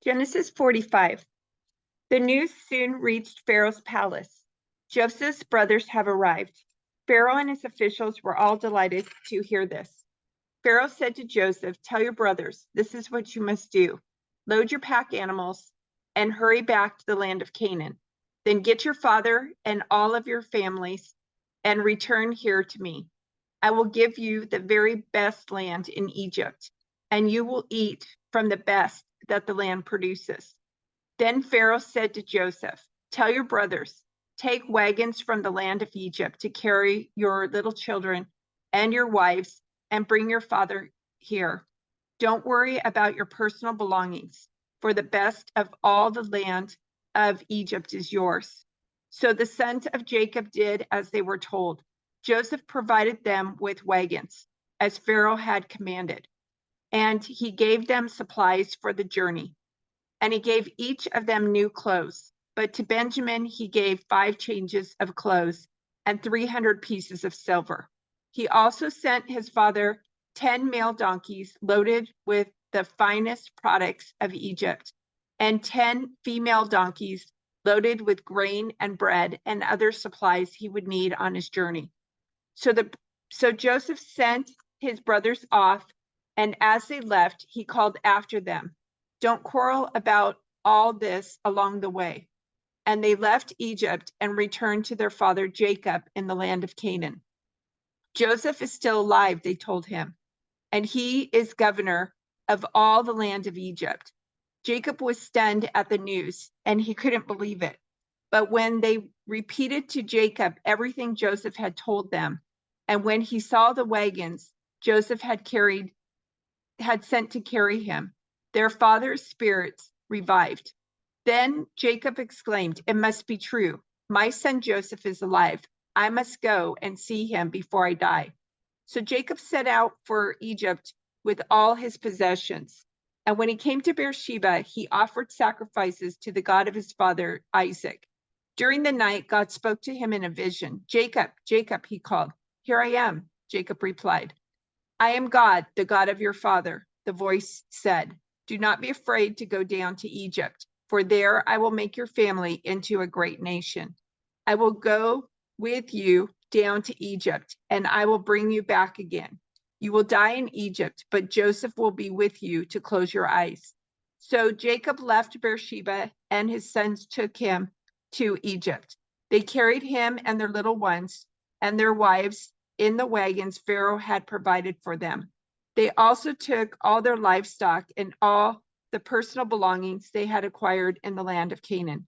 Genesis 45. The news soon reached Pharaoh's palace. Joseph's brothers have arrived. Pharaoh and his officials were all delighted to hear this. Pharaoh said to Joseph, "Tell your brothers, this is what you must do. Load your pack animals and hurry back to the land of Canaan. Then get your father and all of your families and return here to me. I will give you the very best land in Egypt, and you will eat from the best that the land produces." Then Pharaoh said to Joseph, "Tell your brothers, take wagons from the land of Egypt to carry your little children and your wives and bring your father here. Don't worry about your personal belongings, for the best of all the land of Egypt is yours." So the sons of Jacob did as they were told. Joseph provided them with wagons, as Pharaoh had commanded, and he gave them supplies for the journey. And he gave each of them new clothes. But to Benjamin he gave 5 changes of clothes and 300 pieces of silver. He also sent his father 10 male donkeys loaded with the finest products of Egypt, and 10 female donkeys loaded with grain and bread and other supplies he would need on his journey. So Joseph sent his brothers off, and as they left, he called after them, "Don't quarrel about all this along the way." And they left Egypt and returned to their father Jacob in the land of Canaan. "Joseph is still alive," they told him, "and he is governor of all the land of Egypt." Jacob was stunned at the news, and he couldn't believe it. But when they repeated to Jacob everything Joseph had told them, and when he saw the wagons Joseph had sent to carry him, their father's spirits revived. Then Jacob exclaimed, "It must be true. My son Joseph is alive. I must go and see him before I die." So Jacob set out for Egypt with all his possessions. And when he came to Beersheba, he offered sacrifices to the God of his father Isaac. During the night, God spoke to him in a vision. "Jacob, Jacob," he called. "Here I am," Jacob replied. "I am God, the God of your father." The voice said, "Do not be afraid to go down to Egypt, for there I will make your family into a great nation. I will go with you down to Egypt, and I will bring you back again. You will die in Egypt, but Joseph will be with you to close your eyes." So Jacob left Beersheba, and his sons took him to Egypt. They carried him and their little ones and their wives in the wagons Pharaoh had provided for them. They also took all their livestock and all the personal belongings they had acquired in the land of Canaan.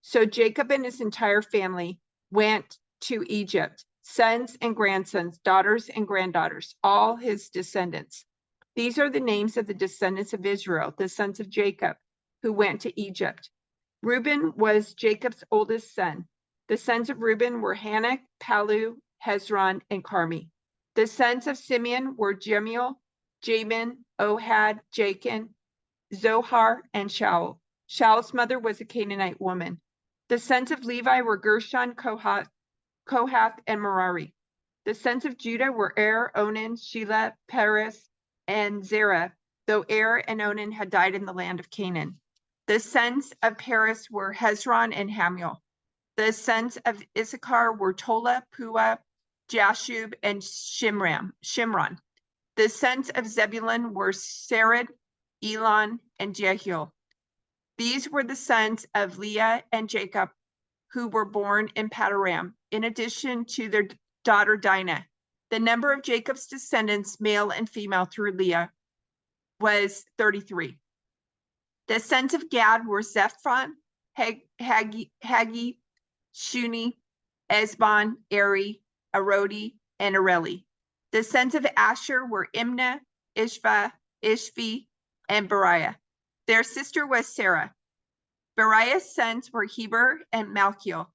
So Jacob and his entire family went to Egypt, sons and grandsons, daughters and granddaughters, all his descendants. These are the names of the descendants of Israel, the sons of Jacob, who went to Egypt. Reuben was Jacob's oldest son. The sons of Reuben were Hanok, Palu, Hezron, and Carmi. The sons of Simeon were Jemuel, Jamin, Ohad, Jachin, Zohar, and Shaul. Shaul's mother was a Canaanite woman. The sons of Levi were Gershon, Kohath, and Merari. The sons of Judah were Onan, Shelah, Perez, and Zerah, though and Onan had died in the land of Canaan. The sons of Perez were Hezron and Hamuel. The sons of Issachar were Tola, Pua, Jashub, and Shimron. The sons of Zebulun were Sered, Elon, and Jehiel. These were the sons of Leah and Jacob, who were born in Padoram, in addition to their daughter Dinah. The number of Jacob's descendants, male and female, through Leah was 33. The sons of Gad were Zephon, Hagi, Shuni, Esbon, Eri, Arodi, and Areli. The sons of Asher were Imnah, Ishva, Ishvi, and Beriah. Their sister was Sarah. Beriah's sons were Heber and Malchiel.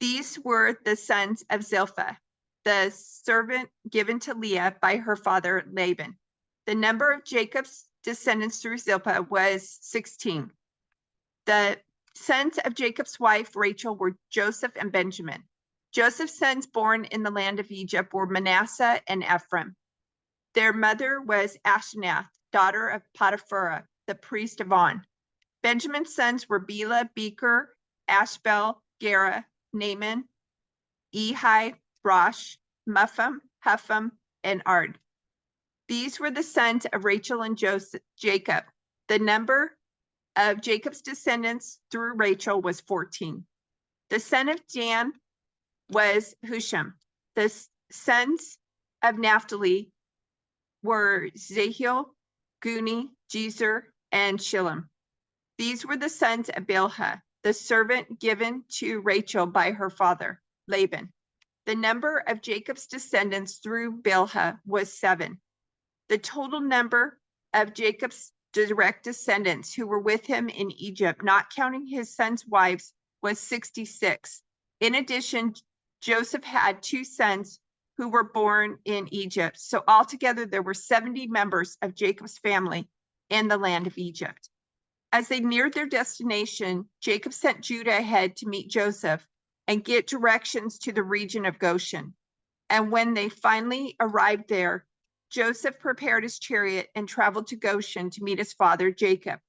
These were the sons of Zilpah, the servant given to Leah by her father Laban. The number of Jacob's descendants through Zilpah was 16. The sons of Jacob's wife Rachel were Joseph and Benjamin. Joseph's sons born in the land of Egypt were Manasseh and Ephraim. Their mother was Asenath, daughter of Potipharah, the priest of On. Benjamin's sons were Bela, Becher, Ashbel, Gera, Naaman, Ehi, Rosh, Mupham, Hupham, and Ard. These were the sons of Rachel and Jacob. The number of Jacob's descendants through Rachel was 14. The son of Dan was Husham. The sons of Naphtali were Zehiel, Guni, Jezer, and Shillem. These were the sons of Bilhah, the servant given to Rachel by her father, Laban. The number of Jacob's descendants through Bilhah was 7. The total number of Jacob's direct descendants who were with him in Egypt, not counting his sons' wives, was 66. In addition, Joseph had 2 sons who were born in Egypt. So altogether, there were 70 members of Jacob's family in the land of Egypt. As they neared their destination, Jacob sent Judah ahead to meet Joseph and get directions to the region of Goshen. And when they finally arrived there, Joseph prepared his chariot and traveled to Goshen to meet his father, Jacob.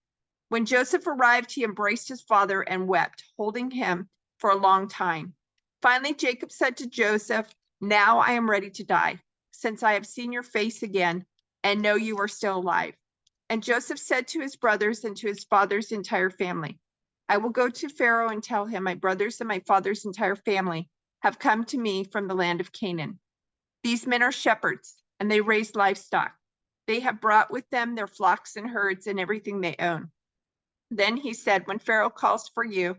When Joseph arrived, he embraced his father and wept, holding him for a long time. Finally, Jacob said to Joseph, "Now I am ready to die, since I have seen your face again and know you are still alive." And Joseph said to his brothers and to his father's entire family, "I will go to Pharaoh and tell him, my brothers and my father's entire family have come to me from the land of Canaan. These men are shepherds, and they raise livestock. They have brought with them their flocks and herds and everything they own." Then he said, "When Pharaoh calls for you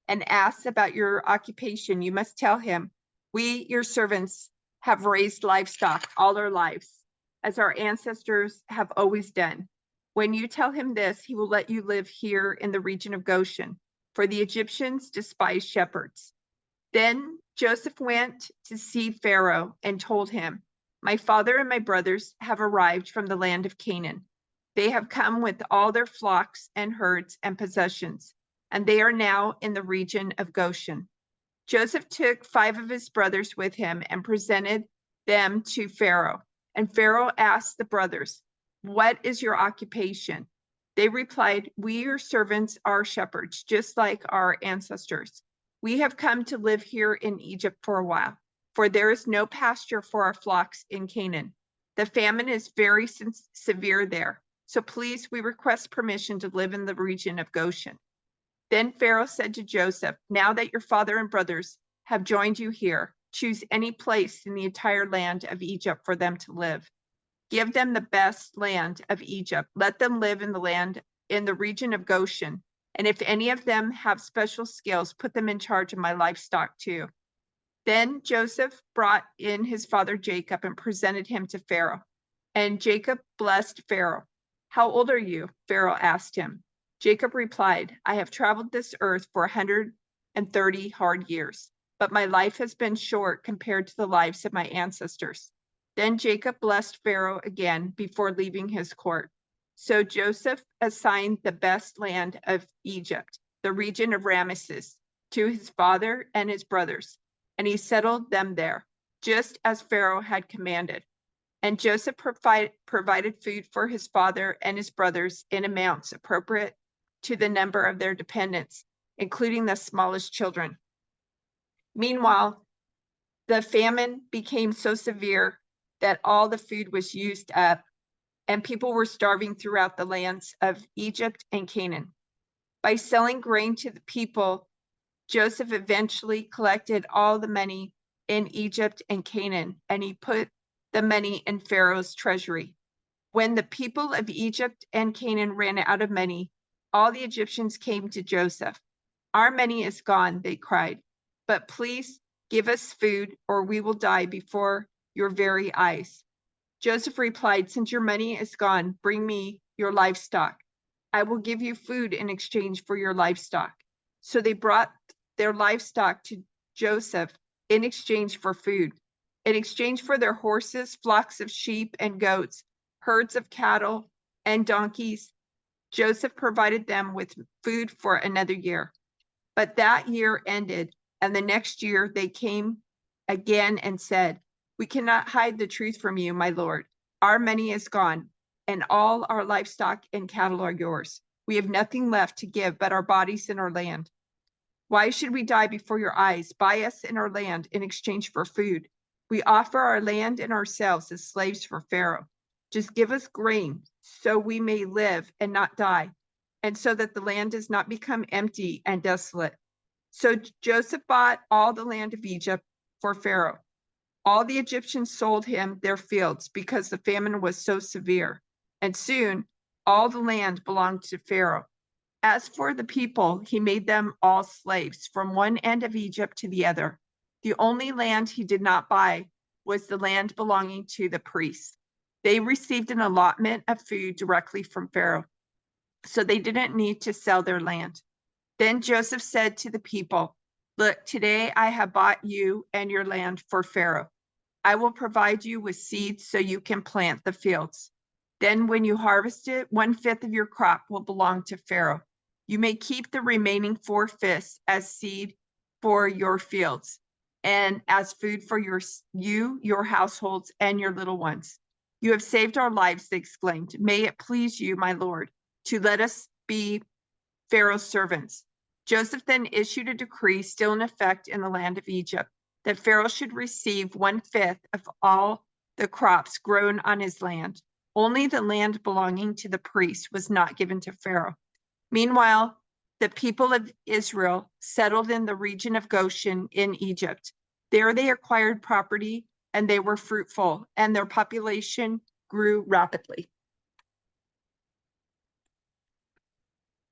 and asks about your occupation, you must tell him, 'We, your servants, have raised livestock all our lives, as our ancestors have always done.' When you tell him this, he will let you live here in the region of Goshen, for the Egyptians despise shepherds." Then Joseph went to see Pharaoh and told him, "My father and my brothers have arrived from the land of Canaan. They have come with all their flocks and herds and possessions, and they are now in the region of Goshen." Joseph took 5 of his brothers with him and presented them to Pharaoh. And Pharaoh asked the brothers, "What is your occupation?" They replied, "We, your servants, are shepherds, just like our ancestors. We have come to live here in Egypt for a while, for there is no pasture for our flocks in Canaan. The famine is very severe there. So please, we request permission to live in the region of Goshen." Then Pharaoh said to Joseph, "Now that your father and brothers have joined you here, choose any place in the entire land of Egypt for them to live. Give them the best land of Egypt. Let them live in the land in the region of Goshen. And if any of them have special skills, put them in charge of my livestock too." Then Joseph brought in his father Jacob and presented him to Pharaoh. And Jacob blessed Pharaoh. "How old are you?" Pharaoh asked him. Jacob replied, "I have traveled this earth for 130 hard years, but my life has been short compared to the lives of my ancestors." Then Jacob blessed Pharaoh again before leaving his court. So Joseph assigned the best land of Egypt, the region of Ramesses, to his father and his brothers, and he settled them there, just as Pharaoh had commanded. And Joseph provided food for his father and his brothers in amounts appropriate to the number of their dependents, including the smallest children. Meanwhile, the famine became so severe that all the food was used up, and people were starving throughout the lands of Egypt and Canaan. By selling grain to the people, Joseph eventually collected all the money in Egypt and Canaan, and he put the money in Pharaoh's treasury. When the people of Egypt and Canaan ran out of money, all the Egyptians came to Joseph. "Our money is gone," they cried, "but please give us food or we will die before your very eyes." Joseph replied, "Since your money is gone, bring me your livestock. I will give you food in exchange for your livestock." So they brought their livestock to Joseph in exchange for food. In exchange for their horses, flocks of sheep and goats, herds of cattle and donkeys, Joseph provided them with food for another year. But that year ended, and the next year they came again and said, "We cannot hide the truth from you, my lord. Our money is gone, and all our livestock and cattle are yours. We have nothing left to give but our bodies and our land. Why should we die before your eyes? Buy us and our land in exchange for food. We offer our land and ourselves as slaves for Pharaoh. Just give us grain so we may live and not die, and so that the land does not become empty and desolate. So Joseph bought all the land of Egypt for Pharaoh. All the Egyptians sold him their fields because the famine was so severe, and soon all the land belonged to Pharaoh. As for the people, he made them all slaves from one end of Egypt to the other. The only land he did not buy was the land belonging to the priests. They received an allotment of food directly from Pharaoh, so they didn't need to sell their land. Then Joseph said to the people, "Look, today I have bought you and your land for Pharaoh. I will provide you with seeds so you can plant the fields. Then when you harvest it, 1/5 of your crop will belong to Pharaoh. You may keep the remaining 4/5 as seed for your fields and as food for your households, and your little ones. You have saved our lives," they exclaimed. "May it please you, my lord, to let us be Pharaoh's servants." Joseph then issued a decree still in effect in the land of Egypt that Pharaoh should receive 1/5 of all the crops grown on his land. Only the land belonging to the priests was not given to Pharaoh. Meanwhile, the people of Israel settled in the region of Goshen in Egypt. There they acquired property and they were fruitful, and their population grew rapidly.